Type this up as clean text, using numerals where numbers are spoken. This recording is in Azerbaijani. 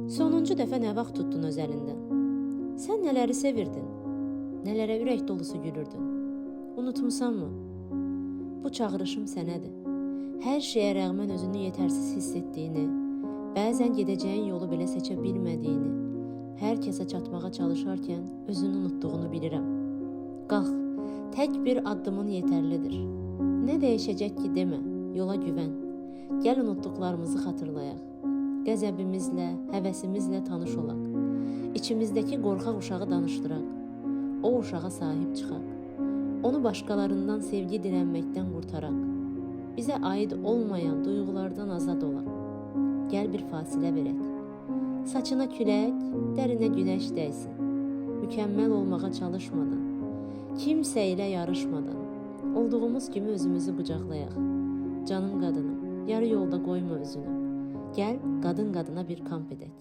Sonuncu dəfə nə vaxt tutdun öz əlindən? Sən nələri sevirdin? Nələrə ürək dolusu gülürdün? Unutmusanmı? Bu çağırışım sənədir. Hər şeyə rəğmən özünü yetərsiz hiss etdiyini, bəzən gedəcəyin yolu belə seçə bilmədiyini, hər kəsə çatmağa çalışarkən özünü unutduğunu bilirəm. Qalx, tək bir addımın yetərlidir. Nə dəyişəcək ki demə, yola güvən. Gəl unutduqlarımızı xatırlayaq. Qəzəbimizlə, həvəsimizlə tanış olaq. İçimizdəki qorxaq uşağı danışdıraq. O uşağa sahib çıxaq. Onu başqalarından sevgi dilənməkdən qurtaraq. Bizə aid olmayan duyğulardan azad olaq. Gəl bir fasilə verək. Saçına külək, dərinə günəş dəysin. Mükəmməl olmağa çalışmadan, kimsə ilə yarışmadan, olduğumuz kimi özümüzü qucaqlayaq. Canım qadınım, yarı yolda qoyma özünü. Gəl qadın qadına bir kamp edək.